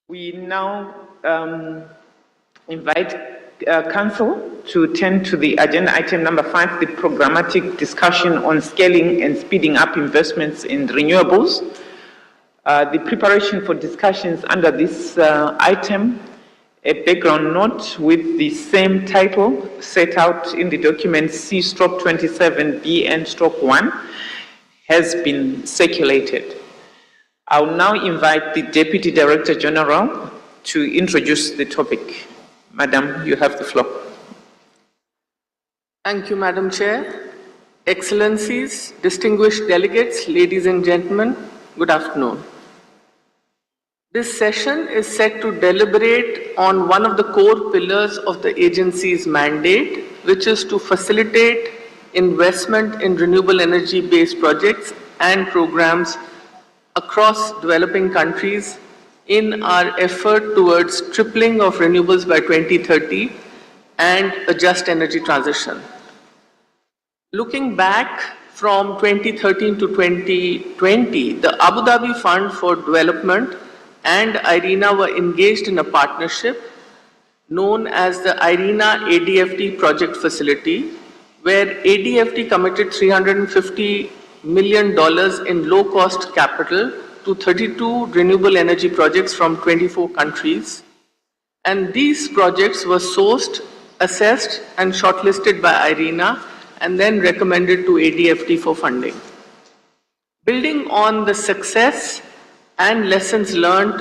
We now invite Council to turn to the agenda item number 5, the programmatic discussion on scaling and speeding up investments in renewables. The preparation for discussions under this item, a background note with the same title set out in the document C/27BN/1 has been circulated. I will now invite the Deputy Director General to introduce the topic. Madam, you have the floor. Thank you, Madam Chair. Excellencies, distinguished delegates, ladies and gentlemen, good afternoon. This session is set to deliberate on one of the core pillars of the agency's mandate, which is to facilitate investment in renewable energy-based projects and programs across developing countries in our effort towards tripling of renewables by 2030 and a just energy transition. Looking back from 2013 to 2020, the Abu Dhabi Fund for Development and IRENA were engaged in a partnership known as the IRENA ADFT project facility, where ADFT committed $350 million in low-cost capital to 32 renewable energy projects from 24 countries. And these projects were sourced, assessed, and shortlisted by IRENA and then recommended to ADFT for funding. Building on the success and lessons learned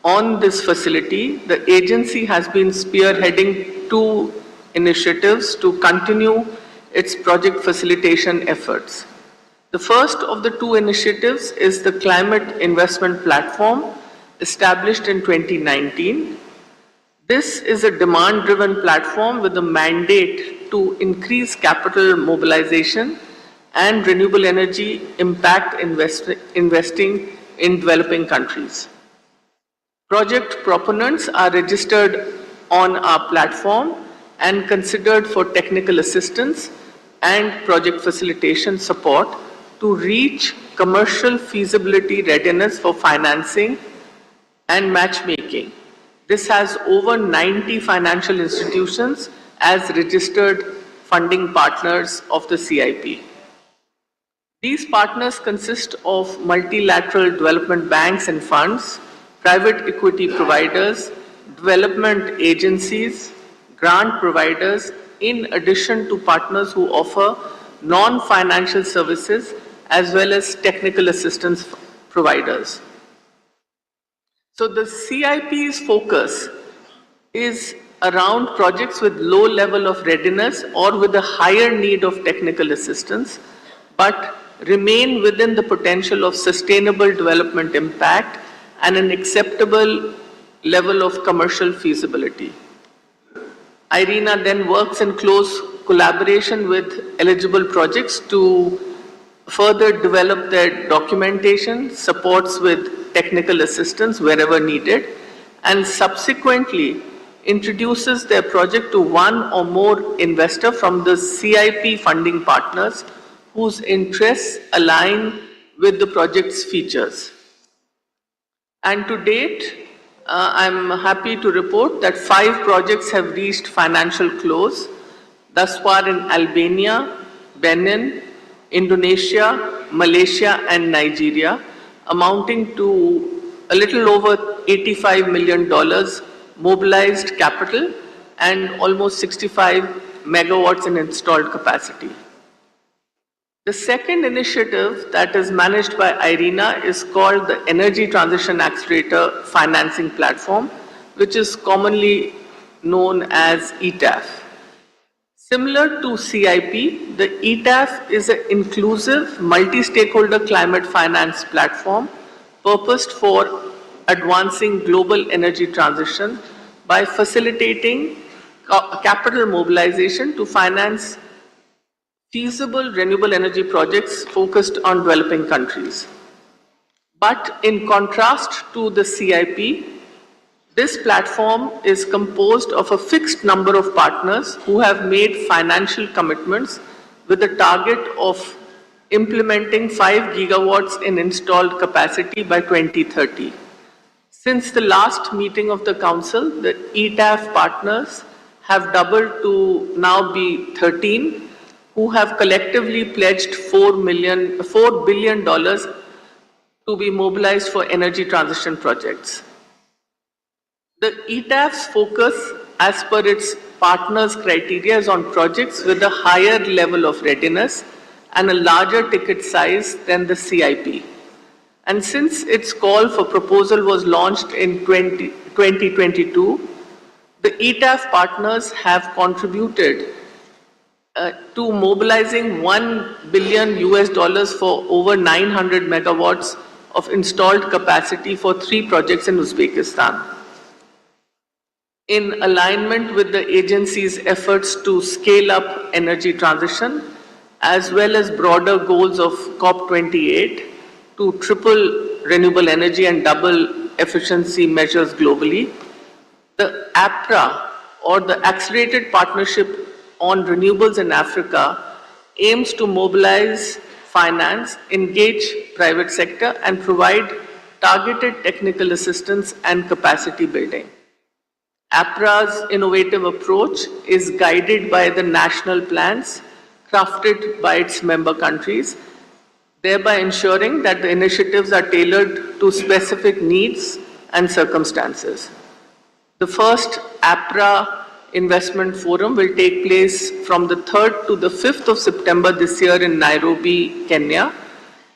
on this facility, the agency has been spearheading 2 initiatives to continue its project facilitation efforts. The first of the 2 initiatives is the Climate Investment Platform, established in 2019. This is a demand-driven platform with a mandate to increase capital mobilization and renewable energy impact investing in developing countries. Project proponents are registered on our platform and considered for technical assistance and project facilitation support to reach commercial feasibility readiness for financing and matchmaking. This has over 90 financial institutions as registered funding partners of the CIP. These partners consist of multilateral development banks and funds, private equity providers, development agencies, grant providers, in addition to partners who offer non-financial services as well as technical assistance providers. So the CIP's focus is around projects with low level of readiness or with a higher need of technical assistance, but remain within the potential of sustainable development impact and an acceptable level of commercial feasibility. IRENA then works in close collaboration with eligible projects to further develop their documentation, supports with technical assistance wherever needed, and subsequently introduces their project to one or more investor from the CIP funding partners whose interests align with the project's features. And to date, I'm happy to report that 5 projects have reached financial close, thus far in Albania, Benin, Indonesia, Malaysia, and Nigeria, amounting to a little over $85 million mobilized capital and almost 65 megawatts in installed capacity. The second initiative that is managed by IRENA is called the Energy Transition Accelerator Financing Platform, which is commonly known as ETAF. Similar to CIP, the ETAF is an inclusive multi-stakeholder climate finance platform purposed for advancing global energy transition by facilitating capital mobilization to finance feasible renewable energy projects focused on developing countries. But in contrast to the CIP, this platform is composed of a fixed number of partners who have made financial commitments with a target of implementing 5 gigawatts in installed capacity by 2030. Since the last meeting of the Council, the ETAF partners have doubled to now be 13, who have collectively pledged $4 billion to be mobilized for energy transition projects. The ETAF's focus, as per its partners' criteria, is on projects with a higher level of readiness and a larger ticket size than the CIP. And since its call for proposal was launched in 2022, the ETAF partners have contributed to mobilizing $1 billion for over 900 megawatts of installed capacity for 3 projects in Uzbekistan. In alignment with the agency's efforts to scale up energy transition, as well as broader goals of COP28 to triple renewable energy and double efficiency measures globally, the APRA, or the Accelerated Partnership on Renewables in Africa, aims to mobilize finance, engage private sector, and provide targeted technical assistance and capacity building. APRA's innovative approach is guided by the national plans crafted by its member countries, thereby ensuring that the initiatives are tailored to specific needs and circumstances. The first APRA Investment Forum will take place from the 3rd to the 5th of September this year in Nairobi, Kenya.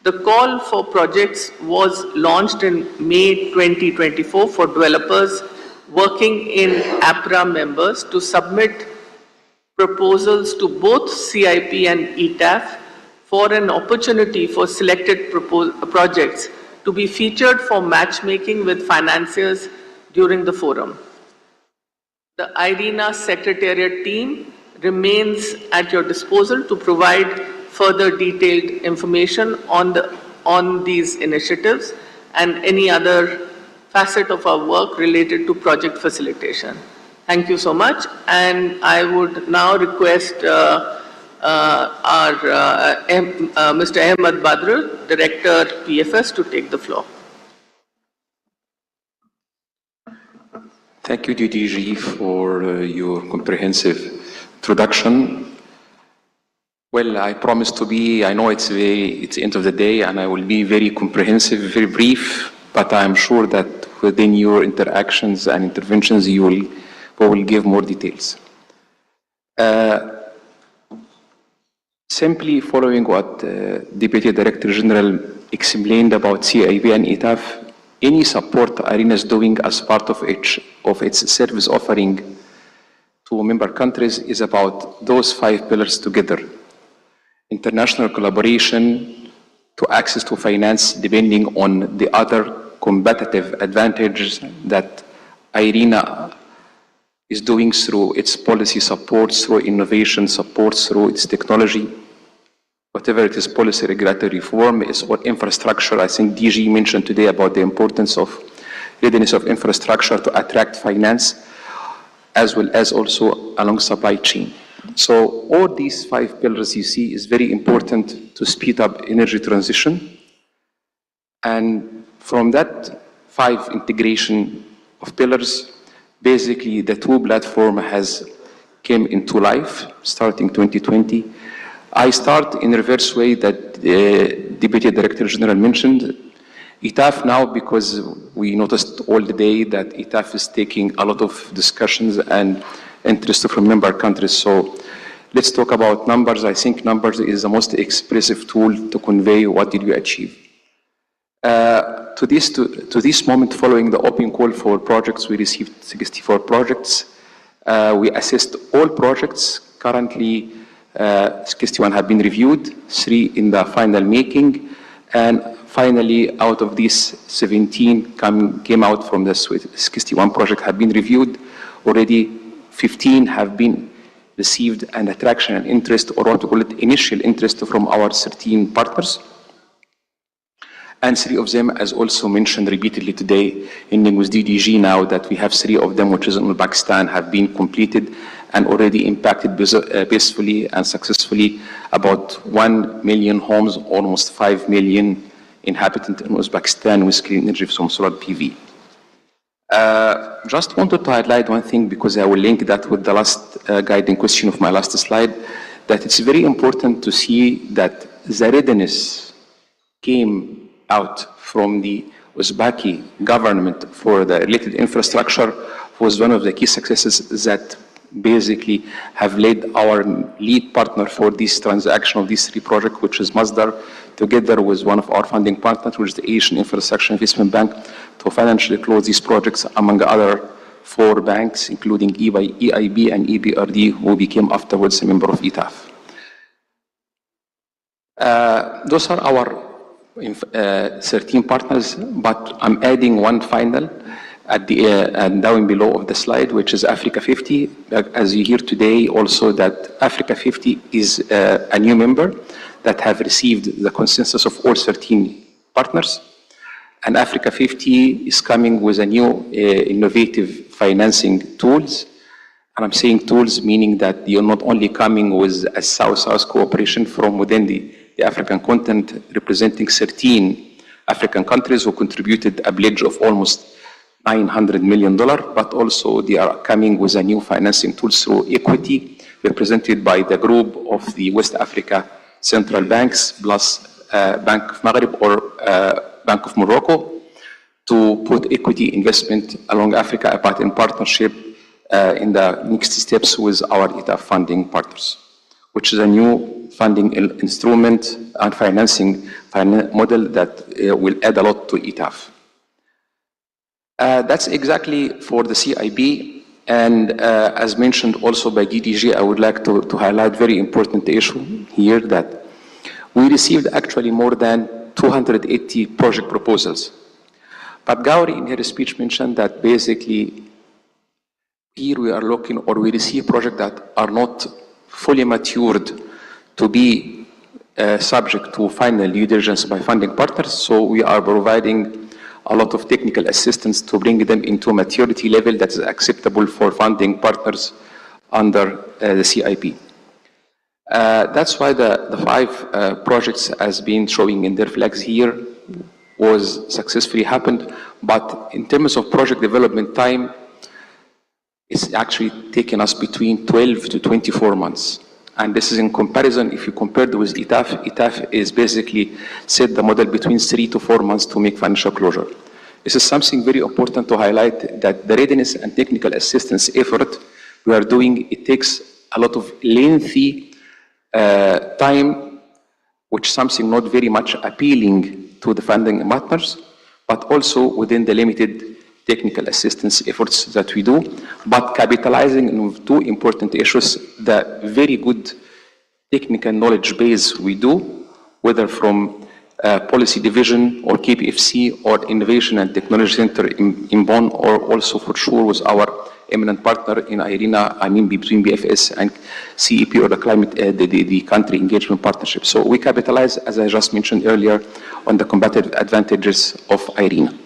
The call for projects was launched in May 2024 for developers working in APRA members to submit proposals to both CIP and ETAF for an opportunity for selected projects to be featured for matchmaking with financiers during the forum. The IRENA Secretariat team remains at your disposal to provide further detailed information on these initiatives and any other facet of our work related to project facilitation. Thank you so much, and I would now request Mr. Ahmed Badr, Director PFS, to take the floor. Thank you, DDG, for your comprehensive introduction. Well, I promise to be, I know it's the end of the day, and I will be very comprehensive, very brief, but I'm sure that within your interactions and interventions, we will give more details. Simply following what Deputy Director General explained about CIP and ETAF, any support IRENA is doing as part of its service offering to member countries is about those 5 pillars together. International collaboration to access to finance depending on the other competitive advantages that IRENA is doing through its policy support, through innovation support, through its technology. Whatever it is, policy regulatory reform is what infrastructure. I think DG mentioned today about the importance of readiness of infrastructure to attract finance, as well as also along supply chain. So all these 5 pillars you see is very important to speed up energy transition. And from that 5 integration of pillars, basically the 2 platform has came into life starting 2020. I start in reverse way that Deputy Director General mentioned. ETAF now, because we noticed all the day that ETAF is taking a lot of discussions and interest from member countries. So let's talk about numbers. I think numbers is the most expressive tool to convey what did we achieve. To this moment, following the open call for projects, we received 64 projects. We assessed all projects. Currently, 61 have been reviewed, 3 in the final making, and finally, out of these 17 came out from the 61 project have been reviewed. Already 15 have been received an attraction and interest, or what we call it, initial interest from our 13 partners. And 3 of them, as also mentioned repeatedly today, ending with DDG now, that we have 3 of them, which is in Pakistan, have been completed and already impacted peacefully and successfully about 1 million homes, almost 5 million inhabitants in Uzbekistan with clean energy from solar PV. Just wanted to highlight one thing because I will link that with the last guiding question of my last slide, that it's very important to see that the readiness came out from the Uzbeki government for the related infrastructure was one of the key successes that basically have led our lead partner for this transaction of these three projects, which is Masdar, together with one of our funding partners, which is the Asian Infrastructure Investment Bank, to financially close these projects among other 4 banks, including EIB and EBRD, who became afterwards a member of ETAF. Those are our 13 partners, but I'm adding one final at the down below of the slide, which is Africa 50. As you hear today also that Africa 50 is a new member that have received the consensus of all 13 partners. And Africa 50 is coming with a new innovative financing tools. And I'm saying tools meaning that you're not only coming with a South-South cooperation from within the African continent, representing 13 African countries who contributed a pledge of almost $900 million, but also they are coming with a new financing tools through equity, represented by the group of the West Africa central banks, plus Bank of Maghreb or Bank of Morocco, to put equity investment along Africa, but in partnership in the next steps with our ETAF funding partners, which is a new funding instrument and financing model that will add a lot to ETAF. That's exactly for the CIB, and as mentioned also by DDG, I would like to highlight very important issue here that we received actually more than 280 project proposals. But Gauri in her speech mentioned that basically here we are looking, or we receive projects that are not fully matured to be subject to final due diligence by funding partners. So we are providing a lot of technical assistance to bring them into a maturity level that is acceptable for funding partners under the CIP. That's why the 5 projects as been showing in their flags here was successfully happened. But in terms of project development time, it's actually taken us between 12 to 24 months. And this is in comparison, if you compare it with ETAF, ETAF is basically set the model between 3 to 4 months to make financial closure. This is something very important to highlight, that the readiness and technical assistance effort we are doing, it takes a lot of lengthy time, which is something not very much appealing to the funding partners, but also within the limited technical assistance efforts that we do, but capitalizing on 2 important issues: the very good technical knowledge base we do, whether from policy division or KPFC or Innovation and Technology Center in Bonn, or also for sure with our eminent partner in IRENA, I mean between BFS and CEP, or the climate, the country engagement partnership. So we capitalize, as I just mentioned earlier, on the competitive advantages of IRENA.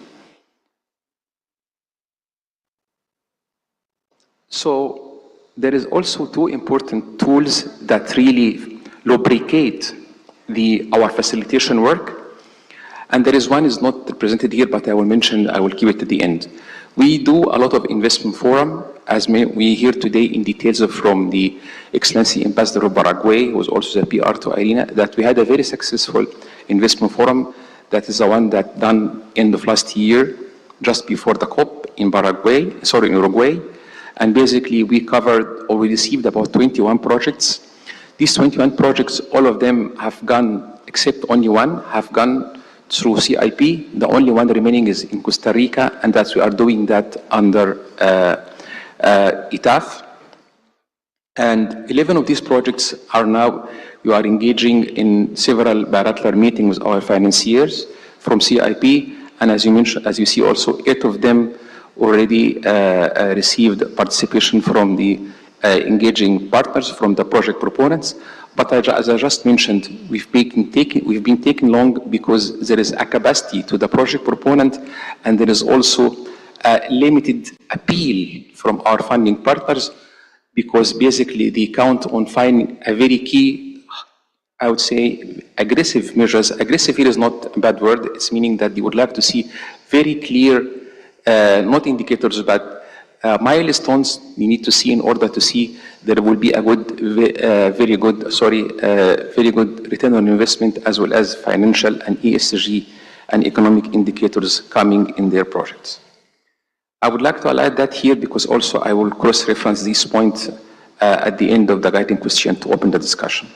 So there is also 2 important tools that really lubricate our facilitation work. And there is one is not represented here, but I will mention, I will keep it at the end. We do a lot of investment forum, as we hear today in details from the Excellency Ambassador of Paraguay, who was also the PR to IRENA, that we had a very successful investment forum. That is the one that done end of last year, just before the COP in Uruguay. And basically we covered, or we received about 21 projects. These 21 projects, all of them have gone, except only one, have gone through CIP. The only one remaining is in Costa Rica, and that we are doing that under ETAF. And 11 of these projects are now, we are engaging in several bilateral meetings with our financiers from CIP. And as you mentioned, as you see also, 8 of them already received participation from the engaging partners, from the project proponents. But as I just mentioned, we've been taking long because there is a capacity to the project proponent, and there is also a limited appeal from our funding partners, because basically they count on finding a very key, I would say, aggressive measures. Aggressive here is not a bad word. It's meaning that they would like to see very clear not indicators, but milestones we need to see in order to see there will be a good, very good return on investment, as well as financial and ESG and economic indicators coming in their projects. I would like to highlight that here because also I will cross-reference these points at the end of the guiding question to open the discussion.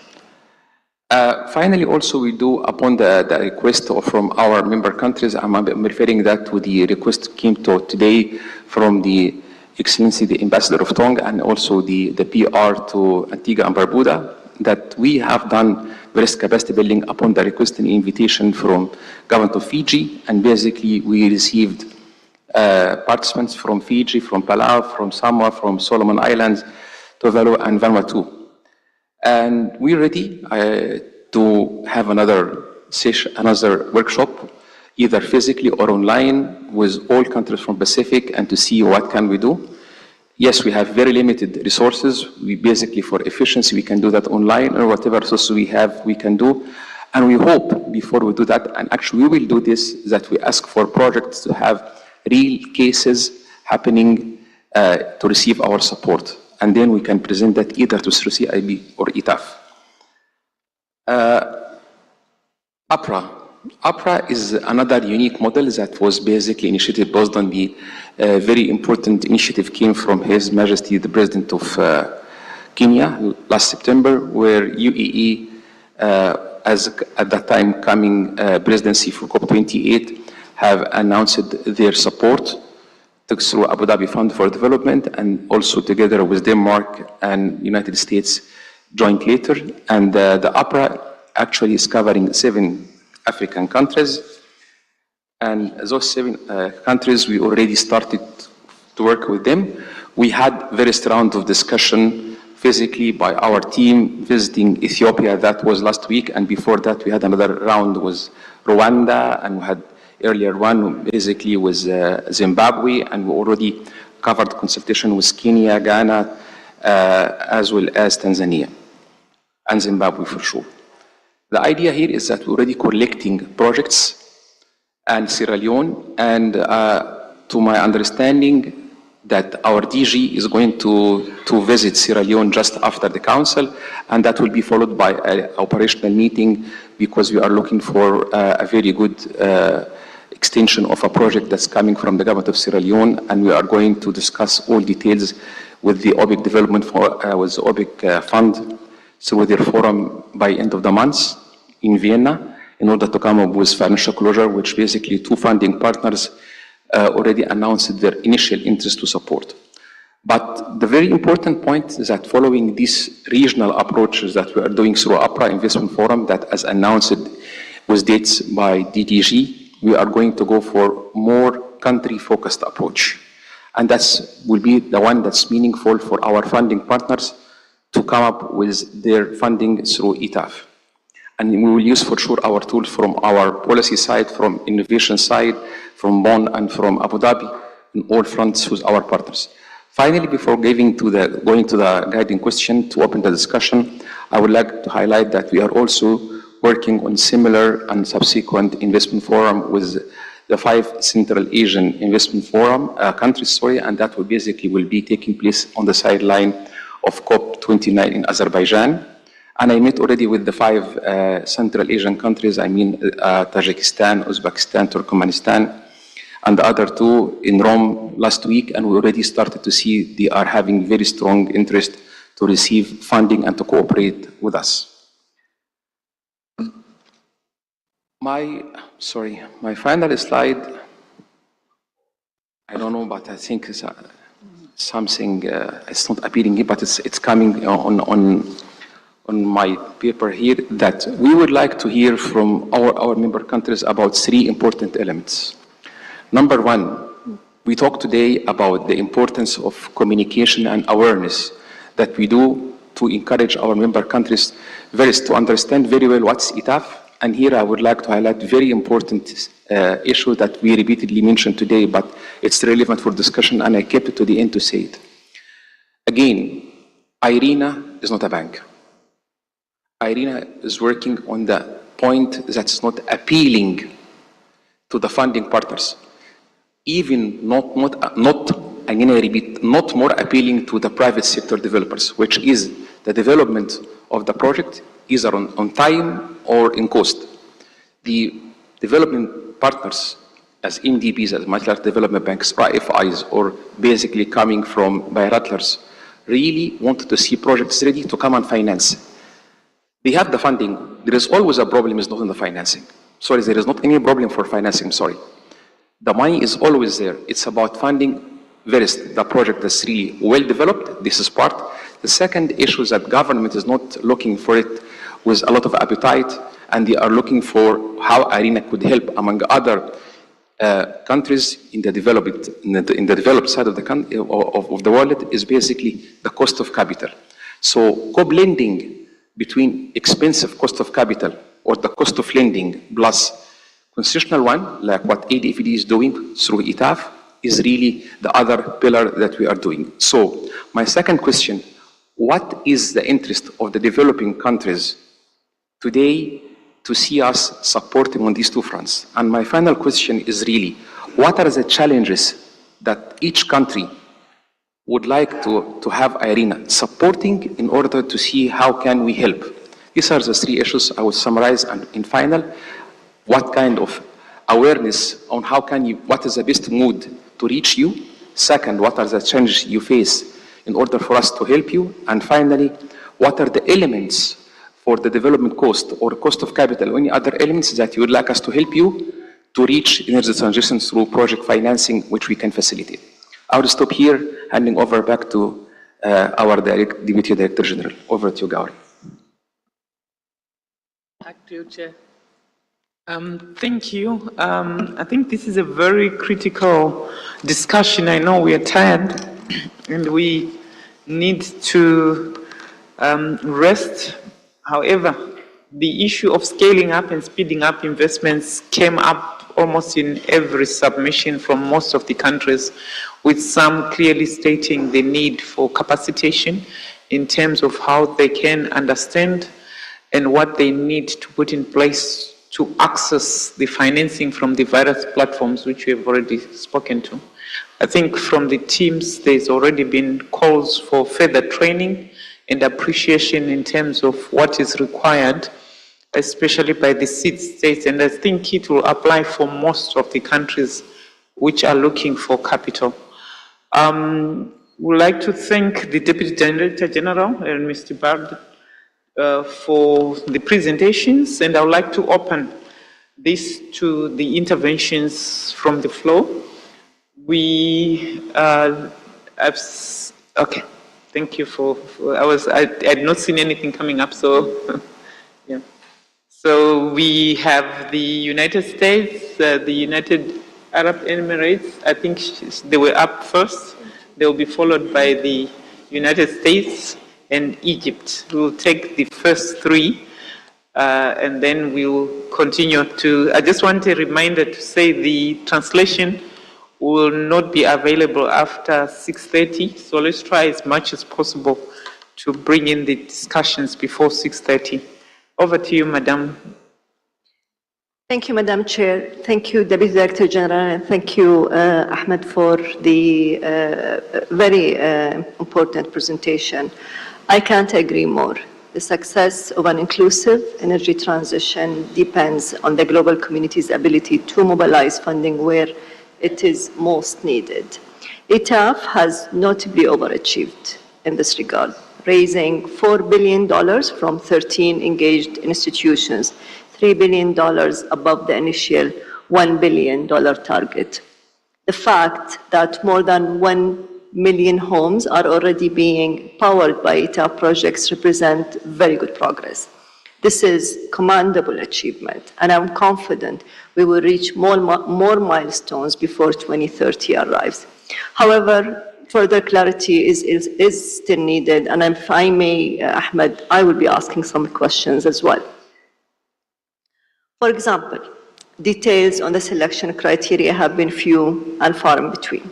Finally, also we do, upon the request from our member countries, I'm referring that to the request came to today from the Excellency, the Ambassador of Tonga, and also the PR to Antigua and Barbuda, that we have done various capacity building upon the request and invitation from government of Fiji, and basically we received participants from Fiji, from Palau, from Samoa, from Solomon Islands, Tuvalu, and Vanuatu. And we're ready to have another session, another workshop, either physically or online, with all countries from Pacific, and to see what can we do. Yes, we have very limited resources. We basically, for efficiency, we can do that online, or whatever resources we have, we can do. And we hope, before we do that, and actually we will do this, that we ask for projects to have real cases happening to receive our support. And then we can present that either to CIB or ITAF. APRA is another unique model that was basically initiated based on the very important initiative came from His Majesty the President of Kenya last September, where UAE, as at that time coming presidency for COP28, have announced their support through Abu Dhabi Fund for Development, and also together with Denmark and United States joint later. And the APRA actually is covering 7 African countries. And those 7 countries, we already started to work with them. We had various rounds of discussion physically by our team visiting Ethiopia. That was last week. And before that, we had another round with Rwanda, and we had earlier one basically with Zimbabwe, and we already covered consultation with Kenya, Ghana, as well as Tanzania, and Zimbabwe for sure. The idea here is that we're already collecting projects and Sierra Leone, and to my understanding that our DG is going to visit Sierra Leone just after the council, and that will be followed by an operational meeting, because we are looking for a very good extension of a project that's coming from the government of Sierra Leone, and we are going to discuss all details with the OBIC development with the OBIC fund through their forum by end of the month in Vienna, in order to come up with financial closure, which basically 2 funding partners already announced their initial interest to support. But the very important point is that following these regional approaches that we are doing through APRA Investment Forum, that as announced with dates by DDG, we are going to go for more country-focused approach. And that will be the one that's meaningful for our funding partners to come up with their funding through ITAF. And we will use for sure our tools from our policy side, from innovation side, from Bonn and from Abu Dhabi, in all fronts with our partners. Finally, before going to the guiding question to open the discussion, I would like to highlight that we are also working on similar and subsequent investment forum with the 5 Central Asian Investment Forum countries, and that will basically be taking place on the sideline of COP29 in Azerbaijan. And I met already with the 5 Central Asian countries, I mean Tajikistan, Uzbekistan, Turkmenistan, and the other 2 in Rome last week, and we already started to see they are having very strong interest to receive funding and to cooperate with us. My final slide, I don't know, but I think it's something, it's not appearing here, but it's coming on my paper here, that we would like to hear from our member countries about 3 important elements. Number 1, we talked today about the importance of communication and awareness that we do to encourage our member countries to understand very well what's ITAF. And here I would like to highlight a very important issue that we repeatedly mentioned today, but it's relevant for discussion, and I kept it to the end to say it. Again, IRENA is not a bank. IRENA is working on the point that's not appealing to the funding partners. even again I repeat, not more appealing to the private sector developers, which is the development of the project either on time or in cost. The development partners as MDBs, as multilateral development banks, IFIs, or basically coming from bilaterals, really wanted to see projects ready to come and finance. They have the funding. There is always a problem, is not in the financing. Sorry, there is not any problem for financing, sorry. The money is always there. It's about funding first the project that's really well developed. This is part. The second issue is that government is not looking for it with a lot of appetite, and they are looking for how IRENA could help, among other countries in the developed side of the world, is basically the cost of capital. So co-blending between expensive cost of capital or the cost of lending plus concessional one, like what ADFD is doing through ETAF, is really the other pillar that we are doing. So my second question, what is the interest of the developing countries today to see us supporting on these two fronts? And my final question is really, what are the challenges that each country would like to have IRENA supporting in order to see how can we help? These are the three issues I will summarize, and in final, what kind of awareness on what is the best mood to reach you? Second, what are the challenges you face in order for us to help you? And finally, what are the elements for the development cost or cost of capital or any other elements that you would like us to help you to reach energy transition through project financing, which we can facilitate? I will stop here, handing over back to our Deputy Director General. Over to you, Gauri. Back to you, Chair. Thank you. I think this is a very critical discussion. I know we are tired and we need to rest. However, the issue of scaling up and speeding up investments came up almost in every submission from most of the countries, with some clearly stating the need for capacitation in terms of how they can understand and what they need to put in place to access the financing from the various platforms which we have already spoken to. I think from the teams, there's already been calls for further training and appreciation in terms of what is required, especially by the seed states, and I think it will apply for most of the countries which are looking for capital. We'd like to thank the Deputy Director General and Mr. Bard for the presentations, and I would like to open this to the interventions from the floor. Okay, thank you I had not seen anything coming up, so yeah. So we have the United States, the United Arab Emirates. I think they were up first. They will be followed by the United States and Egypt. We'll take the first three, and then we'll continue to. I just want a reminder to say the translation will not be available after 6:30, so let's try as much as possible to bring in the discussions before 6:30. Over to you, Madam. Thank you, Madam Chair. Thank you, Deputy Director General, and thank you, Ahmed, for the very important presentation. I can't agree more. The success of an inclusive energy transition depends on the global community's ability to mobilize funding where it is most needed. ETAF has notably overachieved in this regard, raising $4 billion from 13 engaged institutions, $3 billion above the initial $1 billion target. The fact that more than 1 million homes are already being powered by ETAF projects represent very good progress. This is commendable achievement, and I'm confident we will reach more milestones before 2030 arrives. However, further clarity is still needed, and if I may, Ahmed, I will be asking some questions as well. For example, details on the selection criteria have been few and far in between.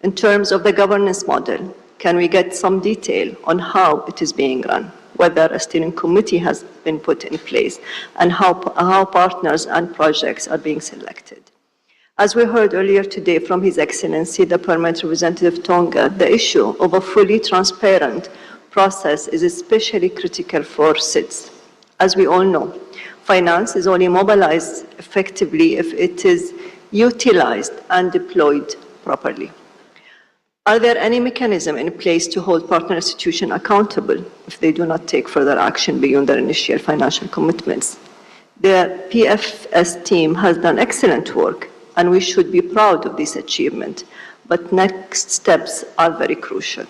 In terms of the governance model, can we get some detail on how it is being run, whether a steering committee has been put in place, and how partners and projects are being selected? As we heard earlier today from His Excellency, the Permanent Representative Tonga, the issue of a fully transparent process is especially critical for SIDS. As we all know, finance is only mobilized effectively if it is utilized and deployed properly. Are there any mechanisms in place to hold partner institutions accountable if they do not take further action beyond their initial financial commitments? The PFS team has done excellent work, and we should be proud of this achievement, but next steps are very crucial.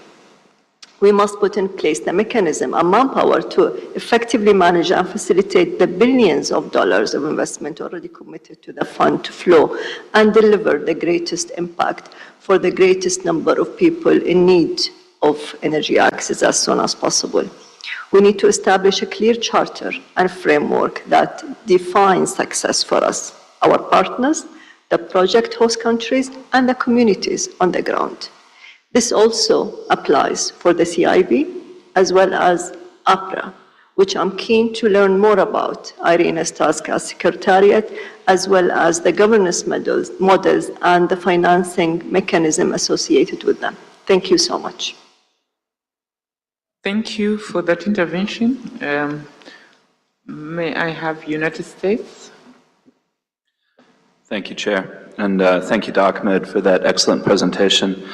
We must put in place the mechanism and manpower to effectively manage and facilitate the billions of dollars of investment already committed to the fund to flow and deliver the greatest impact for the greatest number of people in need of energy access as soon as possible. We need to establish a clear charter and framework that defines success for us, our partners, the project host countries, and the communities on the ground. This also applies for the CIB as well as APRA, which I'm keen to learn more about Irina's task as Secretariat, as well as the governance models and the financing mechanism associated with them. Thank you so much. Thank you for that intervention. May I have United States? Thank you, Chair, and thank you to Ahmed for that excellent presentation.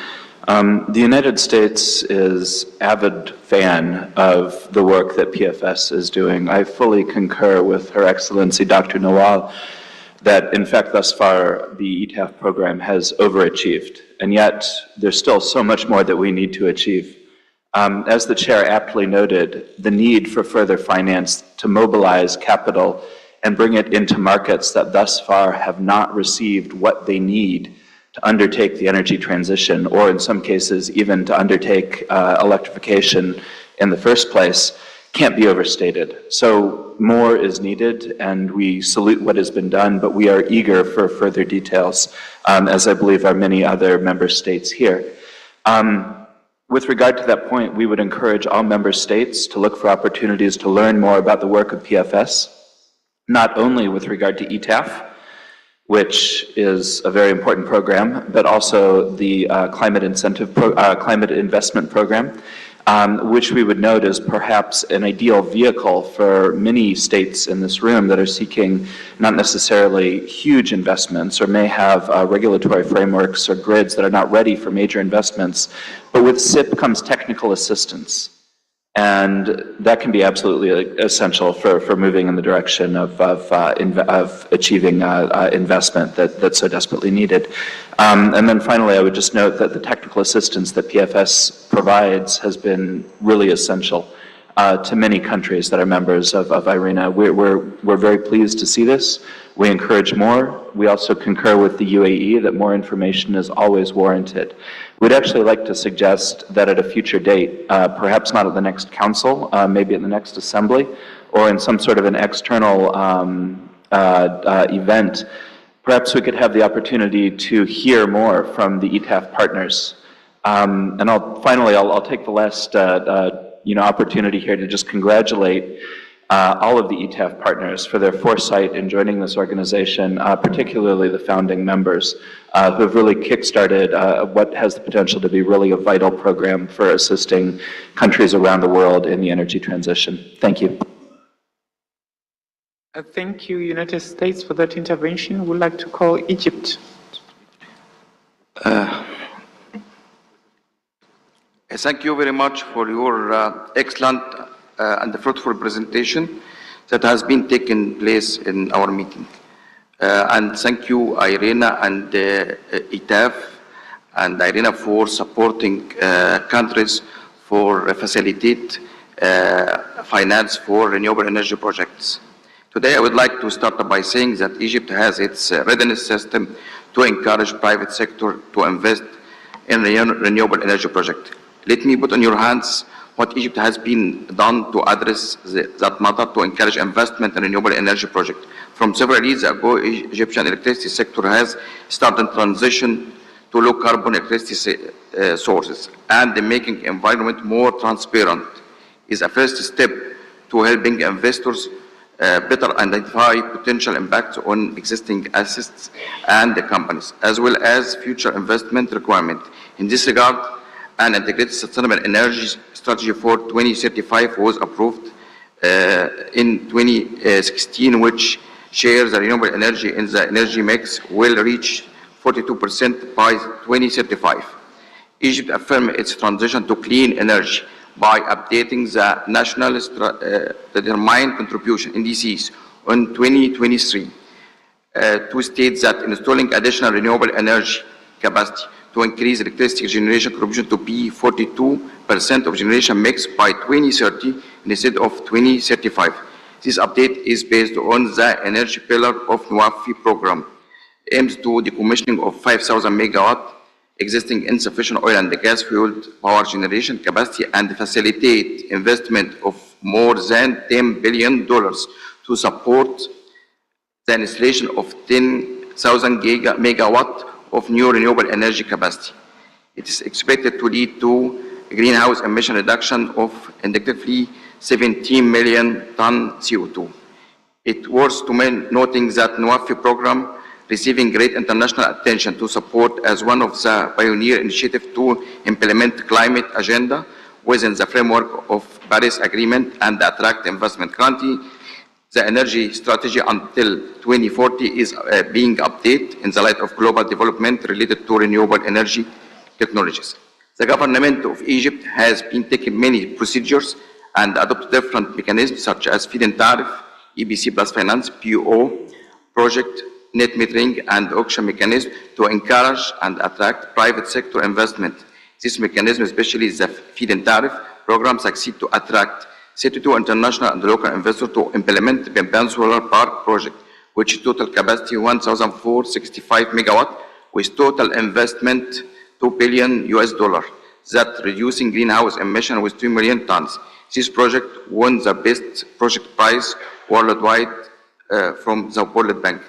The United States is an avid fan of the work that PFS is doing. I fully concur with Her Excellency Dr. Nawal that, in fact, thus far, the ETAF program has overachieved, and yet there's still so much more that we need to achieve. As the Chair aptly noted, the need for further finance to mobilize capital and bring it into markets that thus far have not received what they need to undertake the energy transition, or in some cases even to undertake electrification in the first place, can't be overstated. So more is needed, and we salute what has been done, but we are eager for further details, as I believe are many other member states here. With regard to that point, we would encourage all member states to look for opportunities to learn more about the work of PFS, not only with regard to ETAF, which is a very important program, but also the climate investment program, which we would note is perhaps an ideal vehicle for many states in this room that are seeking not necessarily huge investments or may have regulatory frameworks or grids that are not ready for major investments. But with SIP comes technical assistance. And that can be absolutely essential for moving in the direction of achieving investment that's so desperately needed. And then finally, I would just note that the technical assistance that PFS provides has been really essential to many countries that are members of IRENA. We're very pleased to see this. We encourage more. We also concur with the UAE that more information is always warranted. We'd actually like to suggest that at a future date, perhaps not at the next council, maybe at the next assembly, or in some sort of an external event, perhaps we could have the opportunity to hear more from the ETAF partners. And I'll take the last opportunity here to just congratulate all of the ETAF partners for their foresight in joining this organization, particularly the founding members who have really kickstarted what has the potential to be really a vital program for assisting countries around the world in the energy transition. Thank you. Thank you, United States, for that intervention. We'd like to call Egypt. Thank you very much for your excellent and fruitful presentation that has been taken place in our meeting. And thank you, Irina and ETAF and Irina for supporting countries for facilitate finance for renewable energy projects. Today, I would like to start by saying that Egypt has its readiness system to encourage private sector to invest in renewable energy projects. Let me put in your hands what Egypt has been done to address that matter to encourage investment in renewable energy projects. From several years ago, Egyptian electricity sector has started transition to low carbon electricity sources, and making environment more transparent is a first step to helping investors better identify potential impacts on existing assets and the companies, as well as future investment requirement. In this regard, an integrated sustainable energy strategy for 2035 was approved in 2016, which shares the renewable energy in the energy mix will reach 42% by 2035. Egypt affirmed its transition to clean energy by updating the national determined contribution (NDCs) in 2023 to state that installing additional renewable energy capacity to increase electricity generation contribution to be 42% of generation mix by 2030 instead of 2035. This update is based on the energy pillar of NWAFI program, aims to decommissioning of 5,000 megawatt existing insufficient oil and gas-fueled power generation capacity and facilitate investment of more than $10 billion to support the installation of 10,000 megawatt of new renewable energy capacity. It is expected to lead to a greenhouse emission reduction of indicatively 17 million ton CO2. It's worth noting that NWAFI program receiving great international attention to support as one of the pioneer initiatives to implement climate agenda within the framework of Paris Agreement and attract investment. Currently, the energy strategy until 2040 is being updated in the light of global development related to renewable energy technologies. The government of Egypt has been taking many procedures and adopted different mechanisms such as feed-in tariff, EPC plus finance, PO, project, net metering, and auction mechanism to encourage and attract private sector investment. This mechanism, especially the feed-in tariff program, succeed to attract 32 international and local investors to implement the Pemban Solar Park project, which total capacity 1,465 megawatt, with total investment $2 billion that reducing greenhouse emission with 2 million tons. This project won the best project prize worldwide from the World Bank.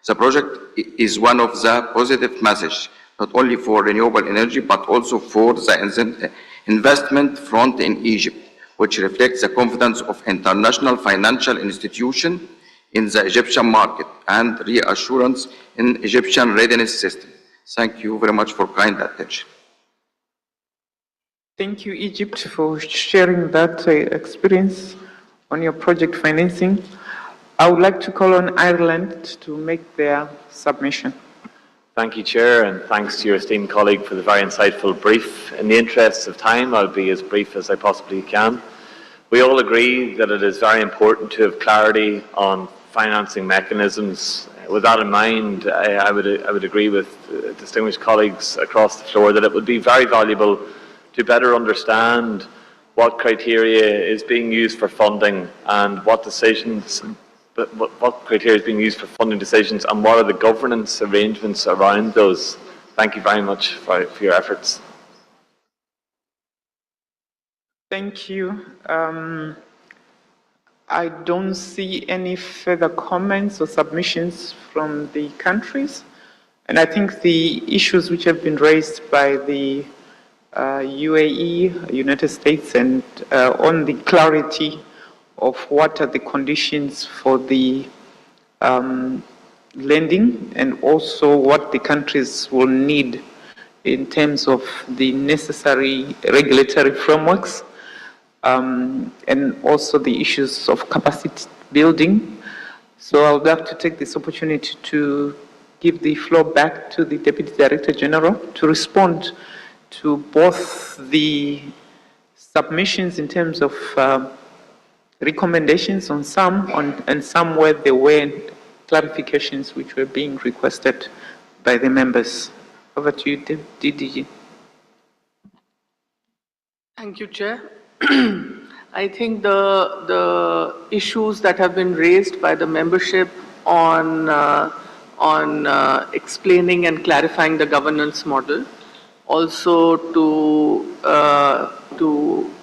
The project is one of the positive messages, not only for renewable energy, but also for the investment front in Egypt, which reflects the confidence of international financial institutions in the Egyptian market and reassurance in Egyptian readiness system. Thank you very much for kind attention. Thank you, Egypt, for sharing that experience on your project financing. I would like to call on Ireland to make their submission. Thank you, Chair, and thanks to your esteemed colleague for the very insightful brief. In the interests of time, I'll be as brief as I possibly can. We all agree that it is very important to have clarity on financing mechanisms. With that in mind, I would agree with distinguished colleagues across the floor that it would be very valuable to better understand what criteria is being used for funding and what decisions, what criteria is being used for funding decisions, and what are the governance arrangements around those. Thank you very much for your efforts. Thank you. I don't see any further comments or submissions from the countries. And I think the issues which have been raised by the UAE, United States, and on the clarity of what are the conditions for the lending, and also what the countries will need in terms of the necessary regulatory frameworks, and also the issues of capacity building. So I would like to take this opportunity to give the floor back to the Deputy Director General to respond to both the submissions in terms of recommendations on some, and some where there were clarifications which were being requested by the members. Over to you, DDG. Thank you, Chair. I think the issues that have been raised by the membership on explaining and clarifying the governance model, also to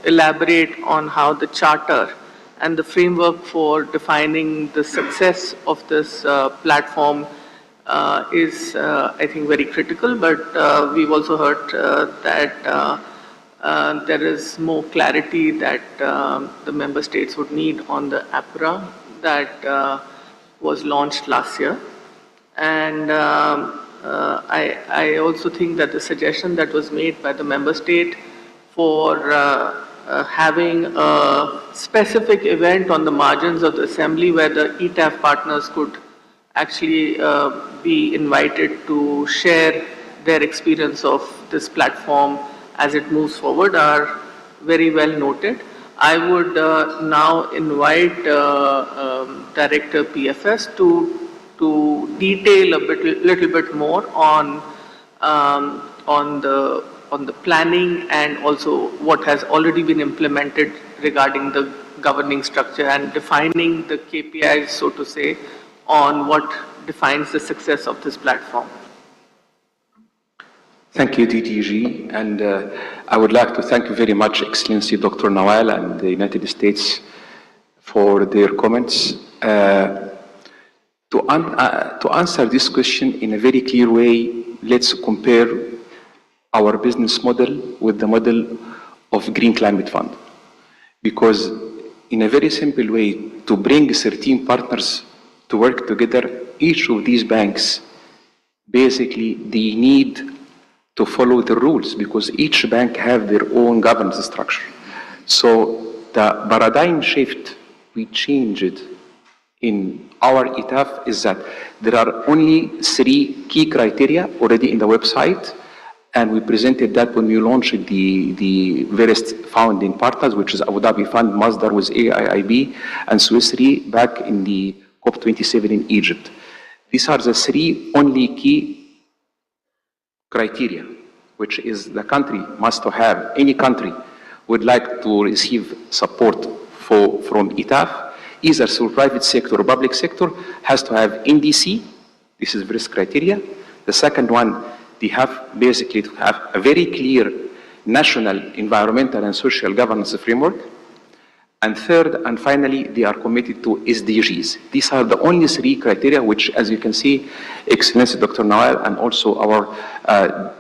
elaborate on how the charter and the framework for defining the success of this platform is, I think, very critical. But we've also heard that there is more clarity that the member states would need on the APRA that was launched last year. And I also think that the suggestion that was made by the member state for having a specific event on the margins of the assembly where the ETAF partners could actually be invited to share their experience of this platform as it moves forward are very well noted. I would now invite Director PFS to detail a little bit more on the planning and also what has already been implemented regarding the governing structure and defining the KPIs, so to say, on what defines the success of this platform. Thank you, DTG, and I would like to thank you very much, Excellency Dr. Nawal and the United States for their comments. To answer this question in a very clear way, let's compare our business model with the model of Green Climate Fund. Because in a very simple way, to bring 13 partners to work together, each of these banks, basically, they need to follow the rules because each bank have their own governance structure. So the paradigm shift we changed in our ETAF is that there are only 3 key criteria already in the website, and we presented that when we launched the various founding partners, which is Abu Dhabi Fund, Masdar with AIIB, and Swiss Re back in the COP27 in Egypt. These are the 3 only key criteria, which is the country must have, any country would like to receive support from ETAF, either through private sector or public sector, has to have NDC, this is risk criteria. The second one, they have basically to have a very clear national environmental and social governance framework. And third, and finally, they are committed to SDGs. These are the only 3 criteria which, as you can see, Excellency Dr. Nawal and also our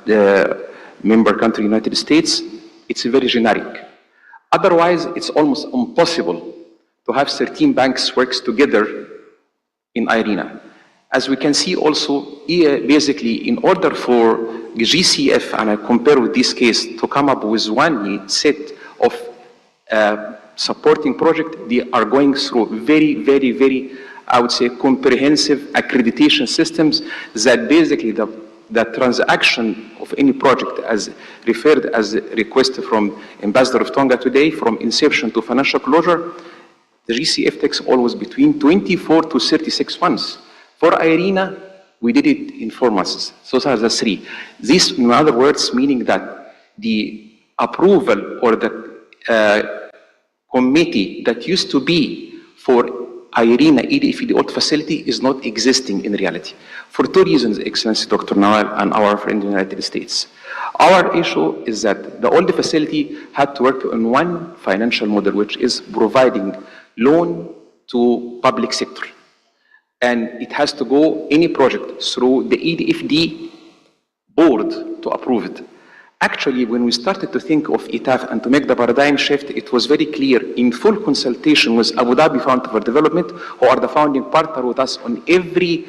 the member country, United States, it's very generic. Otherwise, it's almost impossible to have 13 banks work together in IRENA. As we can see also, basically, in order for GCF, and I compare with this case, to come up with one set of supporting project, they are going through very, I would say, comprehensive accreditation systems that basically the transaction of any project, as referred as a request from Ambassador of Tonga today, from inception to financial closure, the GCF takes always between 24 to 36 months. For IRENA, we did it in 4 months. So those are the 3. This, in other words, meaning that the approval or the committee that used to be for IRENA EDFD audit facility is not existing in reality. For 2 reasons, Excellency Dr. Nawal and our friend in the United States. Our issue is that the audit facility had to work on one financial model, which is providing loan to public sector. And it has to go, any project, through the EDFD board to approve it. Actually, when we started to think of ETAF and to make the paradigm shift, it was very clear in full consultation with Abu Dhabi Fund for Development, who are the founding partner with us on every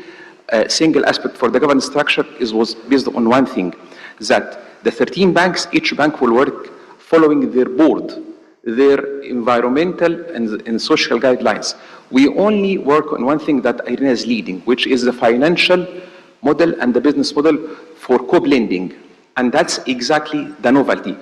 single aspect for the governance structure, was based on one thing, that the 13 banks, each bank will work following their board, their environmental and social guidelines. We only work on one thing that IRENA is leading, which is the financial model and the business model for co-blending. And that's exactly the novelty.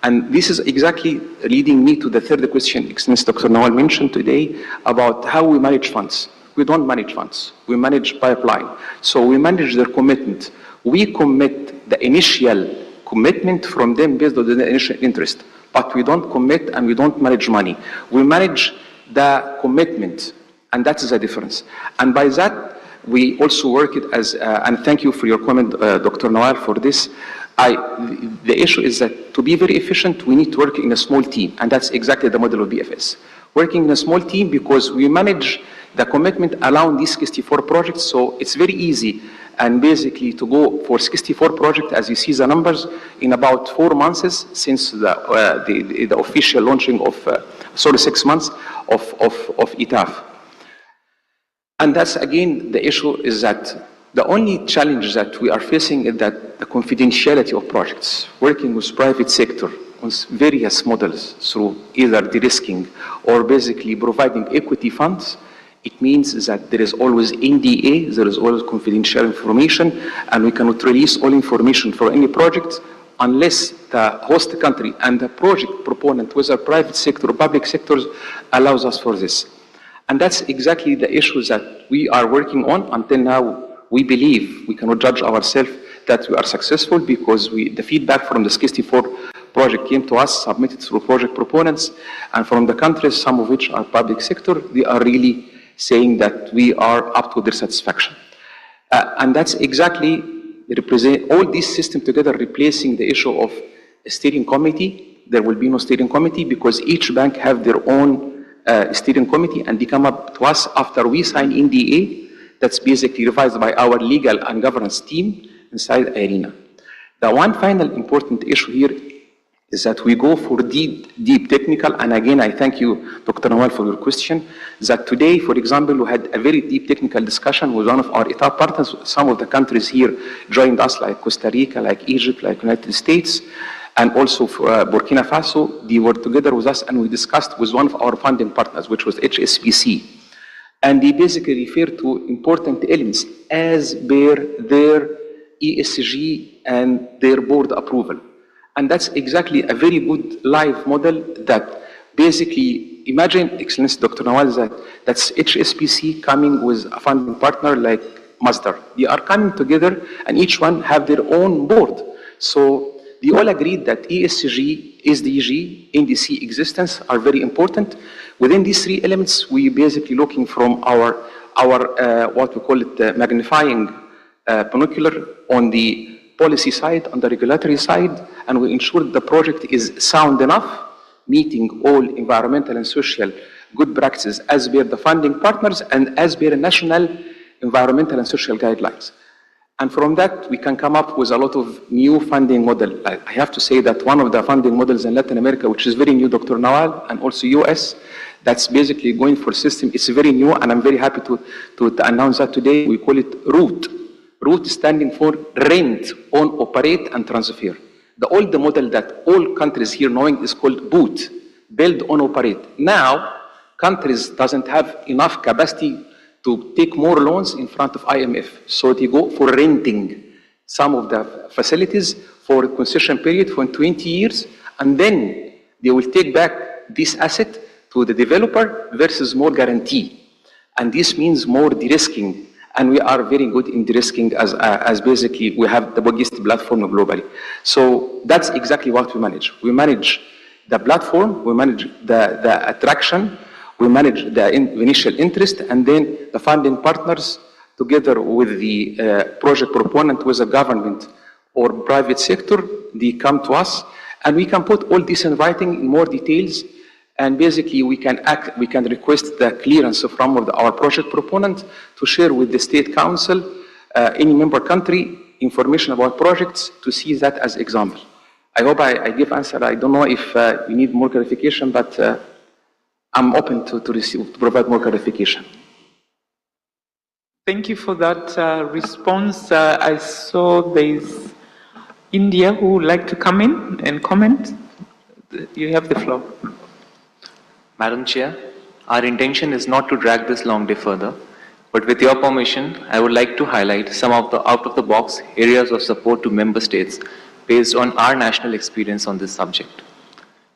And this is exactly leading me to the third question Excellency Dr. Nawal mentioned today about how we manage funds. We don't manage funds. We manage pipeline. So we manage their commitment. We commit the initial commitment from them based on the initial interest. But we don't commit and we don't manage money. We manage the commitment. And that is the difference. And by that, we also work it as, and thank you for your comment, Dr. Nawal, for this. The issue is that to be very efficient, we need to work in a small team, and that's exactly the model of BFS. Working in a small team because we manage the commitment around these 64 projects, so it's very easy and basically to go for 64 projects, as you see the numbers, in about 4 months since the official launching of, 6 months of ETAF. And that's again, the issue is that the only challenge that we are facing is that the confidentiality of projects, working with private sector on various models through either de-risking or basically providing equity funds, it means that there is always NDA, there is always confidential information, and we cannot release all information for any project unless the host country and the project proponent, whether private sector or public sectors, allows us for this. And that's exactly the issues that we are working on. Until now, we believe, we cannot judge ourselves that we are successful because the feedback from the 64 project came to us, submitted through project proponents, and from the countries, some of which are public sector, they are really saying that we are up to their satisfaction. And that's exactly represent all these systems together, replacing the issue of a steering committee. There will be no steering committee because each bank have their own steering committee, and they come up to us after we sign NDA. That's basically revised by our legal and governance team inside IRENA. The one final important issue here is that we go for deep technical, and again, I thank you, Dr. Nawal, for your question, that today, for example, we had a very deep technical discussion with one of our ETA partners. Some of the countries here joined us, like Costa Rica, like Egypt, like United States, and also Burkina Faso. They were together with us, and we discussed with one of our funding partners, which was HSBC. And they basically refer to important elements as per their ESG and their board approval. And that's exactly a very good live model that basically, imagine, Excellency Dr. Nawal, that's HSBC coming with a funding partner like Masdar. They are coming together and each one have their own board. So they all agreed that ESG, SDG, NDC existence are very important. Within these three elements, we basically looking from our what we call it magnifying binocular on the policy side, on the regulatory side, and we ensure the project is sound enough, meeting all environmental and social good practices as per the funding partners and as per national environmental and social guidelines. And from that, we can come up with a lot of new funding model. I have to say that one of the funding models in Latin America, which is very new, Dr. Nawal, and also US, that's basically going for system. It's very new, and I'm very happy to announce that today. We call it ROOT. ROOT standing for Rent, Own, Operate, and Transfer. The old model that all countries here knowing is called BOOT, Build, Own, Operate. Now, countries doesn't have enough capacity to take more loans in front of IMF. So they go for renting some of the facilities for a concession period for 20 years, and then they will take back this asset to the developer versus more guarantee. And this means more de-risking. And we are very good in de-risking as basically we have the biggest platform globally. So that's exactly what we manage. We manage the platform, we manage the attraction, we manage the initial interest, and then the funding partners together with the project proponent, with the government or private sector, they come to us, and we can put all this in writing in more details, and basically we can request the clearance from our project proponent to share with the State Council, any member country, information about projects to see that as example. I hope I give answer. I don't know if you need more clarification, but I'm open to provide more clarification. Thank you for that response. I saw there's India who would like to come in and comment. You have the floor. Madam Chair, our intention is not to drag this long day further, but with your permission, I would like to highlight some of the out-of-the-box areas of support to member states based on our national experience on this subject.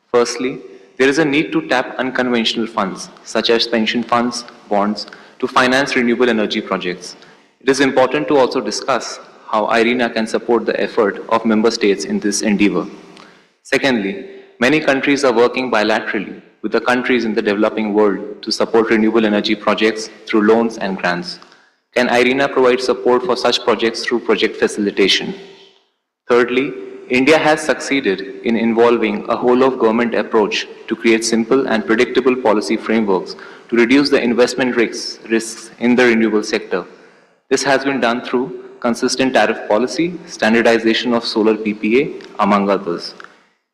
Firstly, there is a need to tap unconventional funds, such as pension funds, bonds, to finance renewable energy projects. It is important to also discuss how IRENA can support the effort of member states in this endeavor. Secondly, many countries are working bilaterally with the countries in the developing world to support renewable energy projects through loans and grants. Can IRENA provide support for such projects through project facilitation? Thirdly, India has succeeded in involving a whole-of-government approach to create simple and predictable policy frameworks to reduce the investment risks in the renewable sector. This has been done through consistent tariff policy, standardization of solar PPA, among others.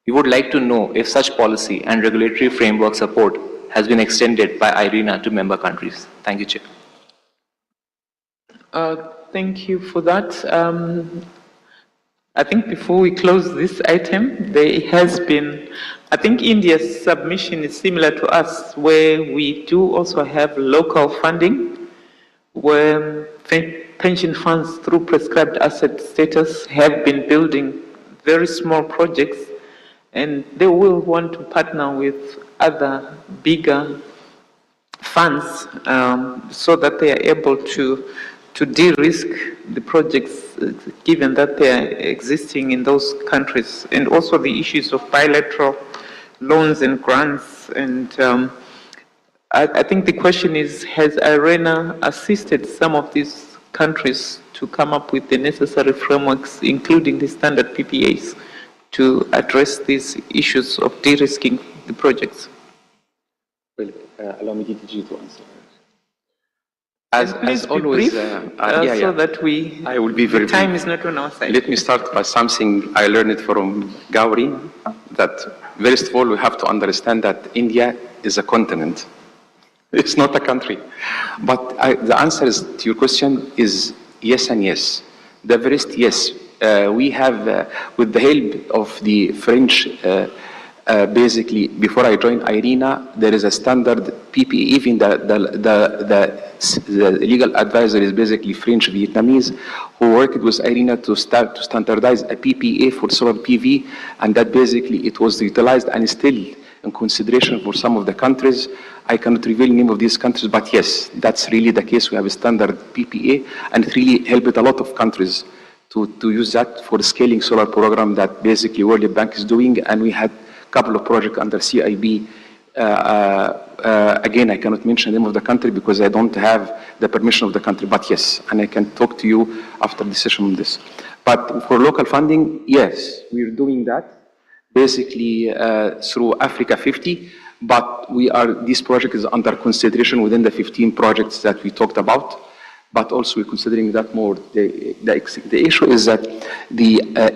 We would like to know if such policy and regulatory framework support has been extended by IRENA to member countries. Thank you, Chair. Thank you for that. I think before we close this item, there has been, I think India's submission is similar to us, where we do also have local funding, where pension funds through prescribed asset status have been building very small projects, and they will want to partner with other bigger funds so that they are able to de-risk the projects given that they are existing in those countries, and also the issues of bilateral loans and grants. And I think the question is, has IRENA assisted some of these countries to come up with the necessary frameworks, including the standard PPAs, to address these issues of de-risking the projects? Well, allow me to answer. Please As always, be brief, so that I will be very the time brief. is not on our side. Let me start by something I learned from Gauri, that first of all, we have to understand that India is a continent. It's not a country. But the answer to your question is yes and yes. The first, yes. We have, with the help of the French, basically, before I joined IRENA, there is a standard PPA. Even the legal advisor is basically French Vietnamese, who worked with IRENA to standardize a PPA for solar PV, and that basically it was utilized and is still in consideration for some of the countries. I cannot reveal the name of these countries, but yes, that's really the case. We have a standard PPA, and it really helped a lot of countries to use that for the scaling solar program that basically World Bank is doing, and we had a couple of projects under CIB. Again, I cannot mention the name of the country because I don't have the permission of the country, but yes, and I can talk to you after the session on this. But for local funding, yes, we're doing that basically through Africa 50, but this project is under consideration within the 15 projects that we talked about. But also we're considering that more. The issue is that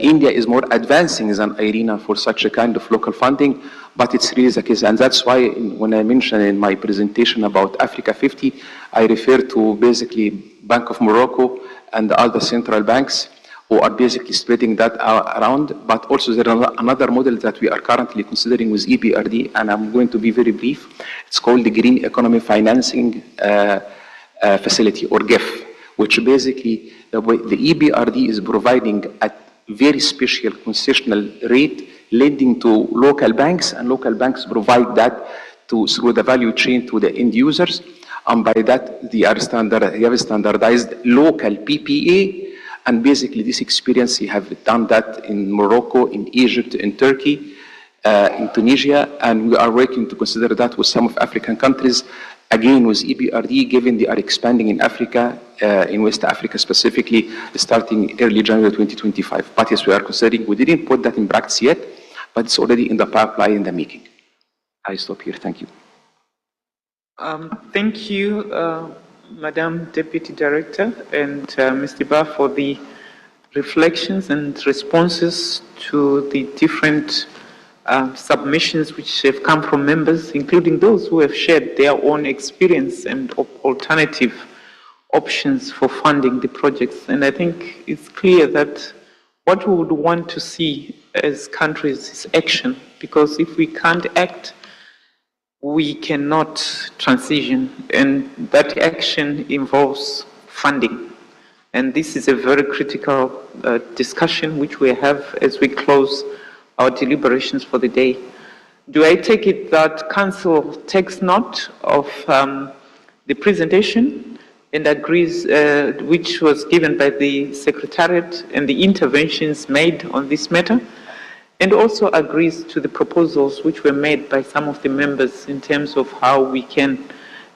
India is more advancing than IRENA for such a kind of local funding, but it's really the case. And that's why when I mentioned in my presentation about Africa 50, I refer to basically Bank of Morocco and the other central banks who are basically spreading that around. But also there is another model that we are currently considering with EBRD, and I'm going to be very brief. It's called the Green Economy Financing Facility, or GEF, which basically the EBRD is providing a very special concessional rate lending to local banks, and local banks provide that through the value chain to the end users, and by that they have a standardized local PPA, and basically this experience, we have done that in Morocco, in Egypt, in Turkey, in Tunisia, and we are working to consider that with some of African countries. Again, with EBRD, given they are expanding in Africa, in West Africa specifically, starting early January 2025. But yes, we are considering, we didn't put that in practice yet, but it's already in the pipeline, in the making. I stop here, thank you. Thank you, Madam Deputy Director and Mr. Ba, for the reflections and responses to the different submissions which have come from members, including those who have shared their own experience and alternative options for funding the projects. And I think it's clear that what we would want to see as countries is action, because if we can't act, we cannot transition, and that action involves funding. And this is a very critical discussion which we have as we close our deliberations for the day. Do I take it that Council takes note of the presentation and agrees, which was given by the Secretariat, and the interventions made on this matter, and also agrees to the proposals which were made by some of the members in terms of how we can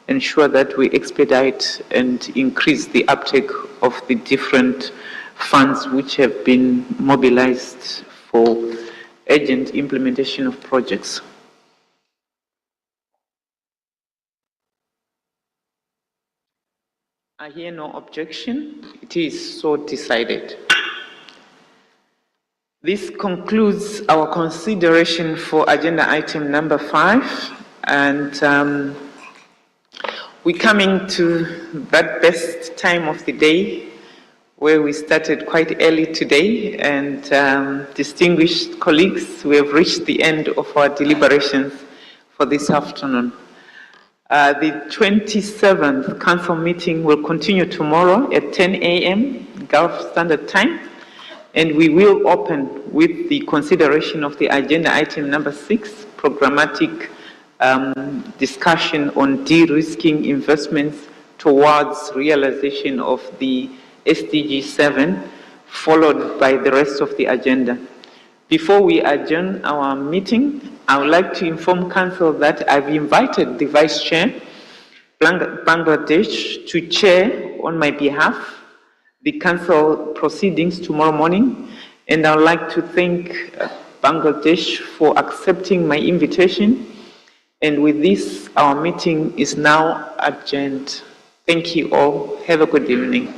ensure that we expedite and increase the uptake of the different funds which have been mobilized for urgent implementation of projects? I hear no objection. It is so decided. This concludes our consideration for agenda item number 5, and We're coming to that best time of the day where we started quite early today, and distinguished colleagues, we have reached the end of our deliberations for this afternoon. The 27th Council meeting will continue tomorrow at 10 a.m. Gulf Standard Time, and we will open with the consideration of the agenda item number 6, programmatic discussion on de-risking investments towards realization of the SDG 7, followed by the rest of the agenda. Before we adjourn our meeting, I would like to inform Council that I've invited the Vice Chair, Bangladesh, to chair on my behalf the Council proceedings tomorrow morning, and I would like to thank Bangladesh for accepting my invitation. And with this, our meeting is now adjourned. Thank you all. Have a good evening.